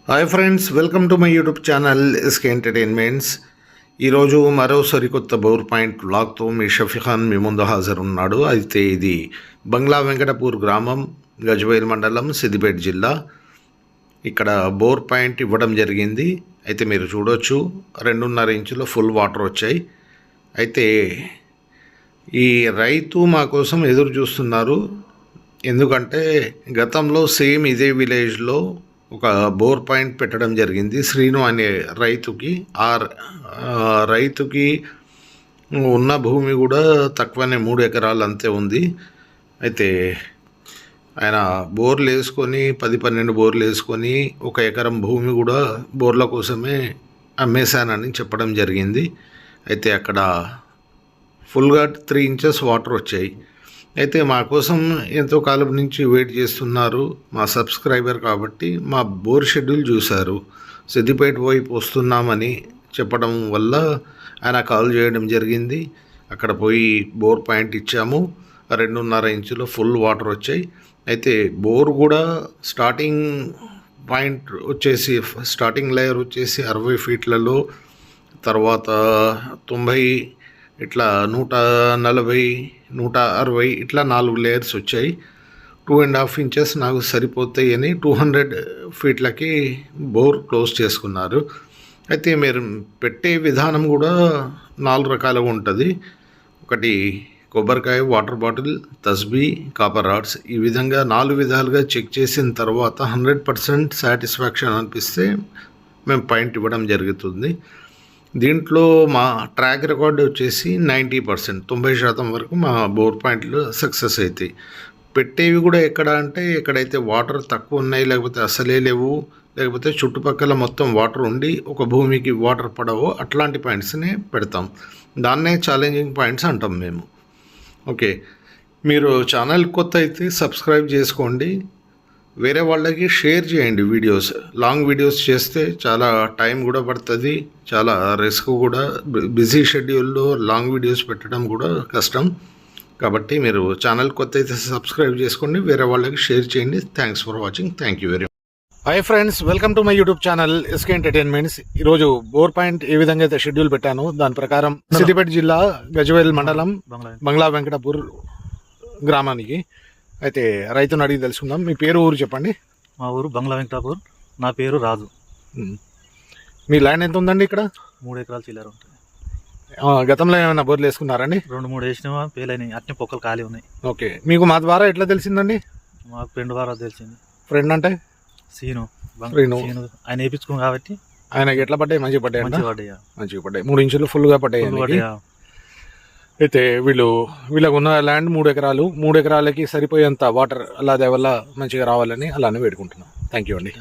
Hi friends, welcome to my YouTube channel SK entertainments. ఈరోజు మరో సరికొత్త బోర్ పాయింట్ వ్లాగ్తో మీ షఫీఖాన్ మీ ముందు హాజరున్నాడు. అయితే ఇది బంగ్లా వెంకటపూర్ గ్రామం, గజ్వేల్ మండలం, సిద్దిపేట జిల్లా. ఇక్కడ బోర్ పాయింట్ ఇవ్వడం జరిగింది. అయితే మీరు చూడొచ్చు, 2.5 ఇంచుల ఫుల్ వాటర్ వచ్చాయి. అయితే ఈ రైతు మా కోసం ఎదురు చూస్తున్నారు. ఎందుకంటే గతంలో సేమ్ ఇదే విలేజ్లో ఒక బోర్ పాయింట్ పెట్టడం జరిగింది శ్రీను అనే రైతుకి. రైతుకి ఉన్న భూమి కూడా తక్కువనే, 3 ఎకరాలు అంతే ఉంది. అయితే ఆయన బోర్లు వేసుకొని 10-12 బోర్లు వేసుకొని 1 ఎకరం భూమి కూడా బోర్ల కోసమే అమ్మేశానని చెప్పడం జరిగింది. అయితే అక్కడ ఫుల్గా 3 ఇంచెస్ వాటర్ వచ్చాయి. అయితే మా కోసం ఎంతో కాలం నుంచి వెయిట్ చేస్తున్నారు మా సబ్స్క్రైబర్, కాబట్టి మా బోర్ షెడ్యూల్ చూశారు. సిద్దిపేట వైపు వస్తున్నామని చెప్పడం వల్ల ఆయన కాల్ చేయడం జరిగింది. అక్కడ పోయి బోర్ పాయింట్ ఇచ్చాము. 2.5 ఇంచులు ఫుల్ వాటర్ వచ్చాయి. అయితే బోర్ కూడా స్టార్టింగ్ పాయింట్ వచ్చేసి, స్టార్టింగ్ లేయర్ వచ్చేసి 60 ఫీట్లలో, తర్వాత 90, ఇట్లా 140, 160 ఇట్లా 4 లేయర్స్ వచ్చాయి. 2.5 ఇంచెస్ నాకు సరిపోతాయి అని 200 ఫీట్లకి బోర్ క్లోజ్ చేసుకున్నారు. అయితే మీరు పెట్టే విధానం కూడా 4 రకాలుగా ఉంటుంది. ఒకటి కొబ్బరికాయ, వాటర్ బాటిల్, తస్బీ, కాపర్ రాడ్స్. ఈ విధంగా 4 విధాలుగా చెక్ చేసిన తర్వాత 100% సాటిస్ఫాక్షన్ అనిపిస్తే మేము పాయింట్ ఇవ్వడం జరుగుతుంది. దీంట్లో మా ట్రాక్ రికార్డ్ వచ్చేసి 90%, 90% వరకు మా బోర్ పాయింట్లు సక్సెస్ అవుతాయి. పెట్టేవి కూడా ఎక్కడ అంటే, ఎక్కడైతే వాటర్ తక్కువ ఉన్నాయి, లేకపోతే అసలే లేవు, లేకపోతే చుట్టుపక్కల మొత్తం వాటర్ ఉండి ఒక భూమికి వాటర్ పడవో అట్లాంటి పాయింట్స్ని పెడతాం. దాన్నే ఛాలెంజింగ్ పాయింట్స్ అంటాం మేము. ఓకే, మీరు ఛానల్ కొత్త అయితే సబ్స్క్రైబ్ చేసుకోండి, వేరే వాళ్ళకి షేర్ చేయండి. వీడియోస్, లాంగ్ వీడియోస్ చేస్తే చాలా టైం కూడా పడుతుంది, చాలా రిస్క్ కూడా. బిజీ షెడ్యూల్లో లాంగ్ వీడియోస్ పెట్టడం కూడా కష్టం. కాబట్టి మీరు ఛానల్ కొత్త అయితే సబ్స్క్రైబ్ చేసుకోండి, వేరే వాళ్ళకి షేర్ చేయండి. Thanks for watching. Thank you very much. Hi friends, welcome to my YouTube channel SK entertainments. ఈరోజు బోర్ పాయింట్ ఏ విధంగా అయితే షెడ్యూల్ పెట్టాను దాని ప్రకారం సిద్దిపేట జిల్లా, గజ్వేల్ మండలం, బంగ్లా వెంకటపూర్ గ్రామానికి అయితే రైతుని అడిగి తెలుసుకుందాం. మీ పేరు, ఊరు చెప్పండి. మా ఊరు బంగ్లా వెంకటాపూర్. నా పేరు రాజు. మీ ల్యాండ్ ఎంత ఉందండి? ఇక్కడ 3 ఎకరాలు చిల్లర ఉంటుంది. గతంలో ఏమైనా బోర్లు వేసుకున్నారండి? 2-3 వేసినా పేలైనాయి, అట్నే పొక్కలు ఖాళీ ఉన్నాయి. ఓకే, మీకు మా ద్వారా ఎట్లా తెలిసిందండి? మాకు ఫ్రెండ్ ద్వారా తెలిసింది. ఫ్రెండ్ అంటే సీను. ఆయన వేయించుకున్నాం కాబట్టి. ఆయనకి ఎట్లా పడ్డాయి? మంచిగా పడ్డాయి. మంచిగా పడ్డాయి. 3 ఇంచులు ఫుల్గా పడ్డాయి. అయితే వీళ్ళకు ఉన్న ల్యాండ్ 3 ఎకరాలు. 3 ఎకరాలకి సరిపోయేంత వాటర్ అలా వల్ల మంచిగా రావాలని అలానే వేడుకుంటున్నాం. థ్యాంక్ యూ అండి.